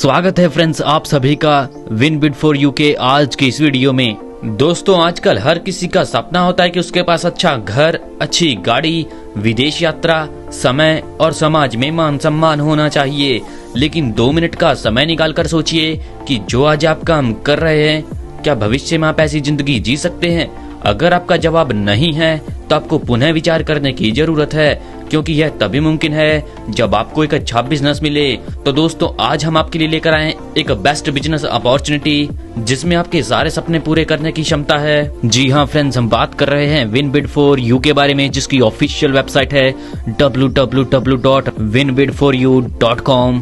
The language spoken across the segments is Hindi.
स्वागत है फ्रेंड्स आप सभी का विन बिड फॉर यू के आज की इस वीडियो में। दोस्तों आजकल हर किसी का सपना होता है कि उसके पास अच्छा घर, अच्छी गाड़ी, विदेश यात्रा, समय और समाज में मान सम्मान होना चाहिए। लेकिन 2 मिनट का समय निकालकर सोचिए कि जो आज आप काम कर रहे हैं, क्या भविष्य में आप ऐसी जिंदगी जी सकते हैं? अगर आपका जवाब नहीं है तो आपको पुनः विचार करने की जरूरत है, क्योंकि यह तभी मुमकिन है जब आपको एक अच्छा बिजनेस मिले। तो दोस्तों आज हम आपके लिए लेकर आए एक बेस्ट बिजनेस अपॉर्चुनिटी जिसमें आपके सारे सपने पूरे करने की क्षमता है। जी हाँ फ्रेंड्स, हम बात कर रहे हैं विन बिड फॉर यू के बारे में, जिसकी ऑफिशियल वेबसाइट है www.winbidforyou.com।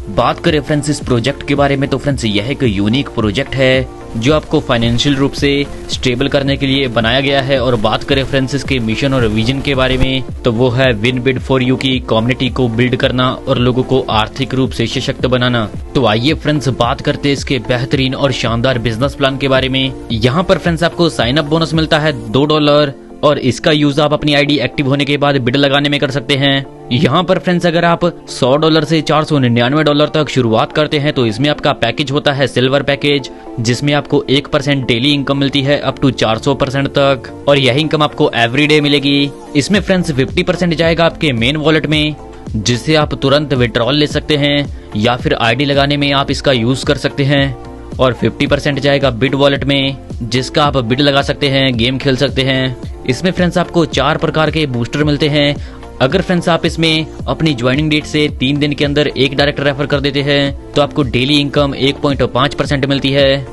बात करें फ्रेंड्स इस प्रोजेक्ट के बारे में तो फ्रेंड्स यह एक यूनिक प्रोजेक्ट है जो आपको फाइनेंशियल रूप से स्टेबल करने के लिए बनाया गया है। और बात करें फ्रेंड्स इसके मिशन और विजन के बारे में तो वो है विन बिड फॉर यू की कम्युनिटी को बिल्ड करना और लोगों को आर्थिक रूप से सशक्त बनाना। तो आइए फ्रेंड्स बात करते हैं इसके बेहतरीन और शानदार बिजनेस प्लान के बारे में। यहाँ पर फ्रेंड्स आपको साइन अप बोनस मिलता है $2 और इसका यूज आप अपनी आईडी एक्टिव होने के बाद बिड लगाने में कर सकते हैं। यहाँ पर फ्रेंड्स अगर आप $100 से $499 तक शुरुआत करते हैं तो इसमें आपका पैकेज होता है सिल्वर पैकेज, जिसमें आपको 1% डेली इनकम मिलती है अप टू 400% तक, और यह इनकम आपको एवरीडे मिलेगी। इसमें फ्रेंड्स 50% जाएगा आपके मेन वॉलेट में, जिससे आप तुरंत विड्रॉल ले सकते हैं या फिर आईडी लगाने में आप इसका यूज कर सकते हैं, और 50% जाएगा बिड वॉलेट में, जिसका आप बिड लगा सकते हैं, गेम खेल सकते हैं। इसमें फ्रेंड्स आपको 4 प्रकार के बूस्टर मिलते हैं। अगर फ्रेंड्स आप इसमें अपनी ज्वाइनिंग डेट से 3 दिन के अंदर एक डायरेक्ट रेफर कर देते हैं तो आपको डेली इनकम 1.5% मिलती है,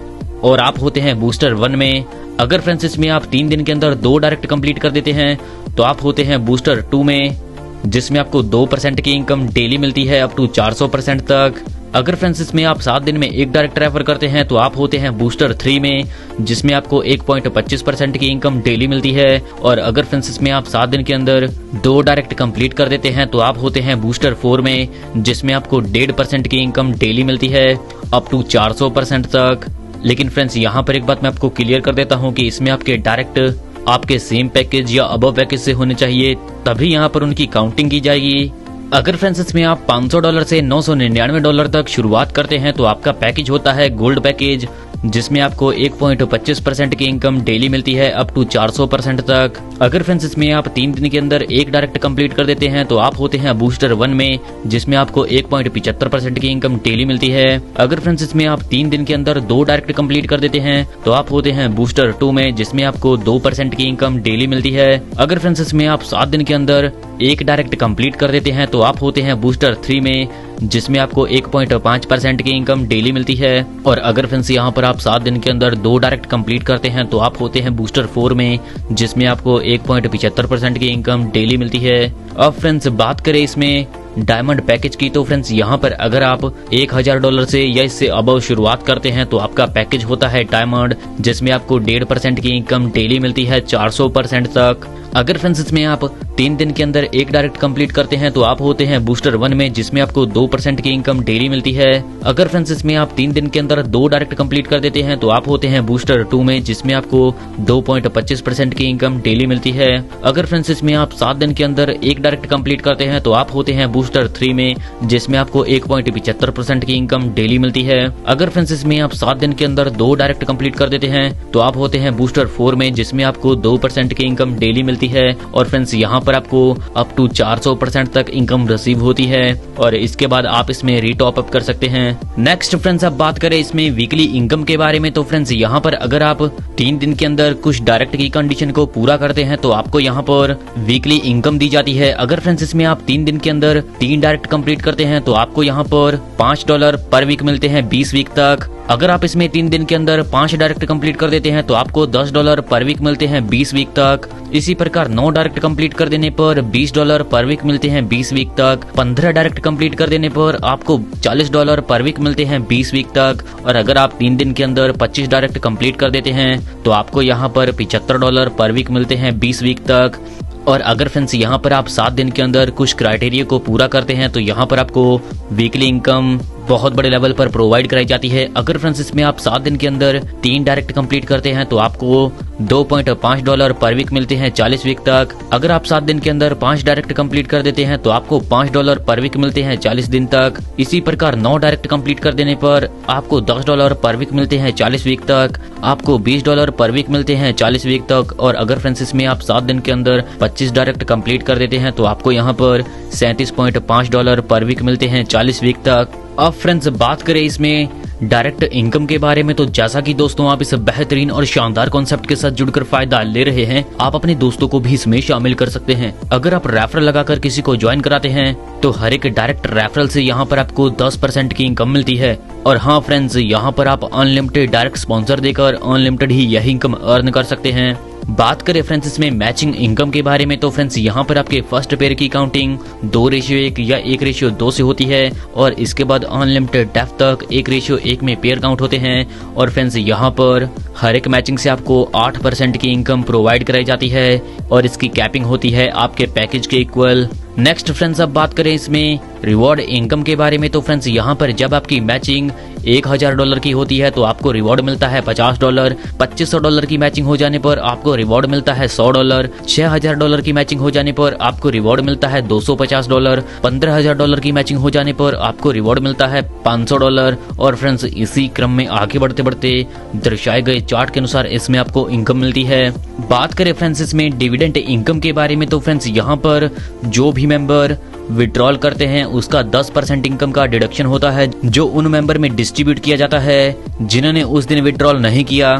और आप होते हैं बूस्टर 1 में। अगर फ्रेंड्स इसमें आप 3 दिन के अंदर 2 डायरेक्ट कंप्लीट कर देते हैं तो आप होते हैं बूस्टर 2 में, जिसमें आपको 2% की इनकम डेली मिलती है अप टू 400% तक। अगर फ्रेंड्स इसमें आप 7 दिन में एक डायरेक्ट रेफर करते हैं तो आप होते हैं बूस्टर 3 में, जिसमें आपको 1.25% की इनकम डेली मिलती है। और अगर फ्रेंड्स इसमें आप 7 दिन के अंदर 2 डायरेक्ट कंप्लीट कर देते हैं तो आप होते हैं बूस्टर 4 में, जिसमें आपको 1.5% की इनकम डेली मिलती है अप टू 400% तक। लेकिन फ्रेंड्स यहाँ पर एक बात मैं आपको क्लियर कर देता हूँ कि इसमें आपके डायरेक्ट आपके सेम पैकेज या अबव पैकेज से होने चाहिए, तभी यहाँ पर उनकी काउंटिंग की जाएगी। अगर फ्रेंड्स इसमें आप $500 से $999 तक शुरुआत करते हैं तो आपका पैकेज होता है गोल्ड पैकेज, जिसमें आपको 1.25% की इनकम डेली मिलती है अप टू 400% तक। अगर फ्रेंड्स इसमें आप 3 दिन के अंदर एक डायरेक्ट कंप्लीट कर देते हैं तो आप होते हैं बूस्टर 1 में, जिसमें आपको 1.75% की इनकम डेली मिलती है। अगर फ्रेंड्स इसमें आप 3 दिन के अंदर 2 डायरेक्ट कंप्लीट कर देते हैं तो आप होते हैं बूस्टर 2 में, जिसमें आपको 2% की इनकम डेली मिलती है। अगर फ्रेंड्स इसमें आप 7 दिन के अंदर एक डायरेक्ट कंप्लीट कर देते हैं तो आप होते हैं बूस्टर 3 में, जिसमें आपको 1.5% की इनकम डेली मिलती है। और अगर फ्रेंड्स यहाँ पर आप 7 दिन के अंदर 2 डायरेक्ट कंप्लीट करते हैं तो आप होते हैं बूस्टर 4 में, जिसमें आपको 1.75% की इनकम डेली मिलती है। अब फ्रेंड्स बात करें इसमें डायमंड पैकेज की तो फ्रेंड्स यहाँ पर अगर आप $1000 से या इससे अबव शुरुआत करते हैं तो आपका पैकेज होता है डायमंड, जिसमें आपको 1.5% की इनकम डेली मिलती है 400% तक। अगर फ्रेंड्स इसमें आप 3 दिन के अंदर एक डायरेक्ट कंप्लीट करते हैं तो आप होते हैं बूस्टर 1 में, जिसमें आपको 2% की इनकम डेली मिलती है। अगर फ्रेंड्स इसमें आप 3 दिन के अंदर 2 डायरेक्ट कंप्लीट कर देते हैं तो आप होते हैं बूस्टर 2 में, जिसमें आपको 2.25% की इनकम डेली मिलती है। अगर फ्रेंड्स इसमें आप 7 दिन के अंदर एक डायरेक्ट कंप्लीट करते हैं तो आप होते हैं बूस्टर 3 में, जिसमें आपको 1.75% की इनकम डेली मिलती है। अगर फ्रेंड्स इसमें आप 7 दिन के अंदर 2 डायरेक्ट कंप्लीट कर देते हैं तो आप होते हैं बूस्टर 4 में, जिसमें आपको 2% की इनकम डेली मिलती है। और फ्रेंड्स यहाँ पर आपको अप टू 400% तक इनकम रिसीव होती है, और इसके बाद आप इसमें रीटॉप अप कर सकते हैं। नेक्स्ट फ्रेंड्स अब बात करें इसमें वीकली इनकम के बारे में तो फ्रेंड्स यहाँ पर अगर आप 3 दिन के अंदर कुछ डायरेक्ट की कंडीशन को पूरा करते हैं तो आपको यहाँ पर वीकली इनकम दी जाती है। अगर फ्रेंड्स इसमें आप 3 दिन के अंदर 3 डायरेक्ट कंप्लीट करते हैं तो आपको यहाँ पर $5 पर वीक मिलते हैं 20 वीक तक। अगर आप इसमें 3 दिन के अंदर 5 डायरेक्ट कंप्लीट कर देते हैं तो आपको $10 पर वीक मिलते हैं 20 वीक तक। इसी प्रकार 9 डायरेक्ट कंप्लीट कर देने पर $20 पर वीक मिलते हैं 20 वीक तक। 15 डायरेक्ट कंप्लीट कर देने पर आपको $40 पर वीक मिलते हैं 20 वीक तक। और अगर आप 3 दिन के अंदर 25 डायरेक्ट कंप्लीट कर देते हैं तो आपको यहाँ पर $75 पर वीक मिलते हैं 20 वीक तक। और अगर फ्रेंड्स यहाँ पर आप 7 दिन के अंदर कुछ क्राइटेरिया को पूरा करते हैं तो यहाँ पर आपको वीकली इनकम बहुत बड़े लेवल पर प्रोवाइड कराई जाती है। अगर फ्रेंड्स इसमें आप 7 दिन के अंदर 3 डायरेक्ट कंप्लीट करते हैं तो आपको $2.5 पर वीक मिलते हैं 40 वीक तक। अगर आप 7 दिन के अंदर 5 डायरेक्ट कंप्लीट कर देते हैं तो आपको $5 पर वीक मिलते हैं 40 दिन तक। इसी प्रकार 9 डायरेक्ट कंप्लीट कर देने पर आपको $10 पर वीक मिलते हैं 40 वीक तक। आपको $20 पर वीक मिलते हैं 40 वीक तक। और अगर फ्रेंड्स इसमें आप 7 दिन के अंदर 25 डायरेक्ट कंप्लीट कर देते हैं तो आपको यहाँ पर $37.5 पर वीक मिलते हैं 40 वीक तक। अब फ्रेंड्स बात करें इसमें डायरेक्ट इनकम के बारे में, तो जैसा कि दोस्तों आप इस बेहतरीन और शानदार कॉन्सेप्ट के साथ जुड़कर फायदा ले रहे हैं, आप अपने दोस्तों को भी इसमें शामिल कर सकते हैं। अगर आप रेफरल लगाकर किसी को ज्वाइन कराते हैं तो हर एक डायरेक्ट रेफरल से यहाँ पर आपको 10% की इनकम मिलती है। और हाँ फ्रेंड्स, यहाँ पर आप अनलिमिटेड डायरेक्ट स्पॉन्सर देकर अनलिमिटेड ही यही इनकम अर्न कर सकते हैं। बात करें फ्रेंड्स इसमें मैचिंग इनकम के बारे में, तो फ्रेंड्स यहाँ पर आपके फर्स्ट पेयर की काउंटिंग 2:1 या 1:2 से होती है और इसके बाद अनलिमिटेड डेप्थ तक 1:1 में पेयर काउंट होते हैं। और फ्रेंड्स यहाँ पर हर एक मैचिंग से आपको 8% की इनकम प्रोवाइड कराई जाती है और इसकी कैपिंग होती है आपके पैकेज के इक्वल। नेक्स्ट फ्रेंड्स अब बात करें इसमें रिवॉर्ड इनकम के बारे में, तो फ्रेंड्स यहाँ पर जब आपकी मैचिंग $1000 की होती है तो आपको रिवॉर्ड मिलता है $50। $2500 की मैचिंग हो जाने पर आपको रिवॉर्ड मिलता है $100। $6000 की मैचिंग हो जाने पर आपको रिवॉर्ड मिलता है $250। $15000 की मैचिंग हो जाने पर आपको रिवॉर्ड मिलता है $500। और फ्रेंड्स इसी क्रम में आगे बढ़ते बढ़ते दर्शाए गए चार्ट के अनुसार इसमें आपको इनकम मिलती है। बात करें फ्रेंड्स इसमें डिविडेंड इनकम के बारे में, तो फ्रेंड्स यहाँ पर जो भी मेंबर विड्रॉल करते हैं उसका 10% इनकम का डिडक्शन होता है जो उन मेंबर में डिस्ट्रीब्यूट किया जाता है जिन्होंने उस दिन विड्रॉल नहीं किया।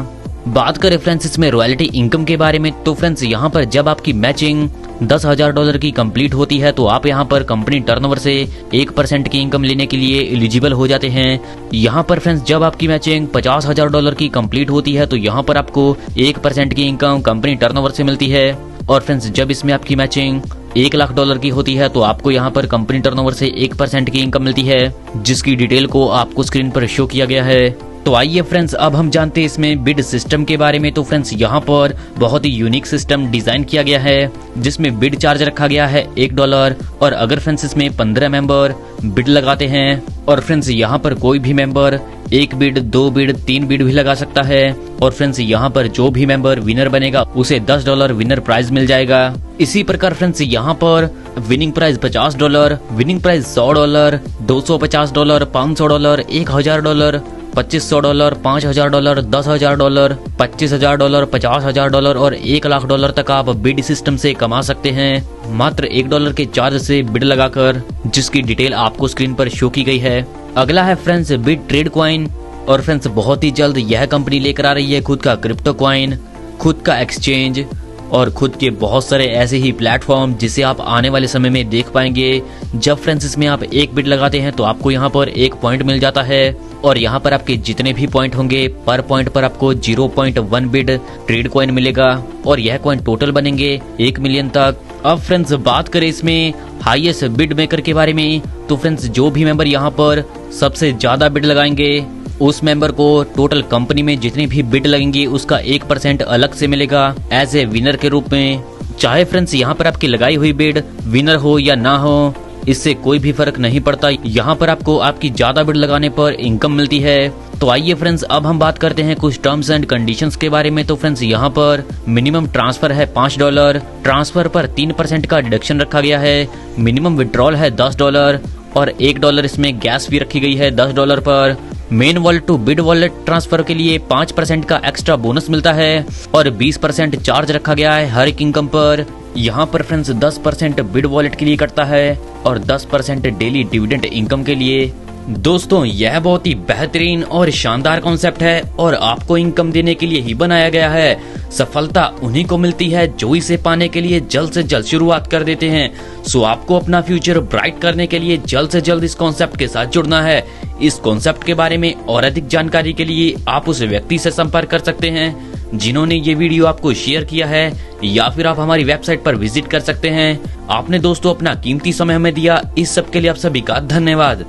बात करें फ्रेंड्स इसमें रॉयल्टी इनकम के बारे में, तो फ्रेंड्स यहाँ पर जब आपकी मैचिंग $10,000 की कंप्लीट होती है तो आप यहाँ पर कंपनी टर्नओवर से 1% की इनकम लेने के लिए एलिजिबल हो जाते हैं। यहाँ पर फ्रेंड्स जब आपकी मैचिंग $50,000 की कंप्लीट होती है तो यहाँ पर आपको 1% की इनकम कंपनी टर्नओवर से मिलती है। और फ्रेंड्स जब इसमें आपकी मैचिंग $1,00,000 की होती है तो आपको यहाँ पर कंपनी टर्नओवर से 1% की इनकम मिलती है, जिसकी डिटेल को आपको स्क्रीन पर शो किया गया है। तो आइए फ्रेंड्स अब हम जानते हैं इसमें बिड सिस्टम के बारे में। तो फ्रेंड्स यहाँ पर बहुत ही यूनिक सिस्टम डिजाइन किया गया है जिसमें बिड चार्ज रखा गया है $1। और अगर फ्रेंड्स इसमें 15 मेंबर बिड लगाते हैं और फ्रेंड्स यहाँ पर कोई भी मेंबर 1 बिड, 2 बिड, 3 बिड भी लगा सकता है। और फ्रेंड्स यहाँ पर जो भी मेंबर विनर बनेगा उसे $10 विनर प्राइज मिल जाएगा। इसी प्रकार फ्रेंड्स यहाँ पर विनिंग प्राइज $50, विनिंग प्राइज $100, $250, $500, $1000, $2500, $5000, $10,000, $25,000, $50,000 और $1,00,000 तक आप बिड सिस्टम से कमा सकते हैं मात्र $1 के चार्ज से बिड लगाकर, जिसकी डिटेल आपको स्क्रीन पर शो की गई है। अगला है फ्रेंड्स बिड ट्रेड कॉइन। और फ्रेंड्स बहुत ही जल्द यह कंपनी लेकर आ रही है खुद का क्रिप्टो कॉइन, खुद का एक्सचेंज और खुद के बहुत सारे ऐसे ही प्लेटफॉर्म जिसे आप आने वाले समय में देख पाएंगे। जब फ्रेंड्स इसमें आप 1 बिड लगाते हैं तो आपको यहाँ पर 1 पॉइंट मिल जाता है और यहाँ पर आपके जितने भी पॉइंट होंगे पर पॉइंट पर आपको 0.1 बिड ट्रेड कॉइन मिलेगा और यह कॉइन टोटल बनेंगे 1 मिलियन तक। अब फ्रेंड्स बात करें इसमें हाईएस्ट बिड मेकर के बारे में, तो फ्रेंड्स जो भी मेंबर यहाँ पर सबसे ज्यादा बिड लगाएंगे उस मेंबर को टोटल कंपनी में जितनी भी बिड लगेंगी उसका 1% अलग से मिलेगा एज ए विनर के रूप में। चाहे फ्रेंड्स यहाँ पर आपकी लगाई हुई बिड विनर हो या ना हो, इससे कोई भी फर्क नहीं पड़ता। यहाँ पर आपको आपकी ज्यादा बिड लगाने पर इनकम मिलती है। तो आइए फ्रेंड्स अब हम बात करते हैं कुछ टर्म्स एंड कंडीशंस के बारे में। तो फ्रेंड्स यहाँ पर मिनिमम ट्रांसफर है $5, ट्रांसफर पर 3% का डिडक्शन रखा गया है, मिनिमम विड्रॉल है $10 और $1 इसमें गैस फी रखी गई है $10 पर। Main wallet to bid wallet transfer के लिए 5% का एक्स्ट्रा बोनस मिलता है और 20% चार्ज रखा गया है हर एक इनकम पर। यहाँ पर फ्रेंड्स 10% बिड वॉलेट के लिए कटता है और 10% डेली डिविडेंड इनकम के लिए। दोस्तों यह बहुत ही बेहतरीन और शानदार कॉन्सेप्ट है और आपको इनकम देने के लिए ही बनाया गया है। सफलता उन्हीं को मिलती है जो इसे पाने के लिए जल्द से जल्द शुरुआत कर देते हैं। सो आपको अपना फ्यूचर ब्राइट करने के लिए जल्द से जल्द इस कॉन्सेप्ट के साथ जुड़ना है। इस कॉन्सेप्ट के बारे में और अधिक जानकारी के लिए आप उस व्यक्ति से संपर्क कर सकते हैं जिन्होंने ये वीडियो आपको शेयर किया है, या फिर आप हमारी वेबसाइट पर विजिट कर सकते हैं। आपने दोस्तों अपना कीमती समय हमें दिया, इस सब के लिए आप सभी का धन्यवाद।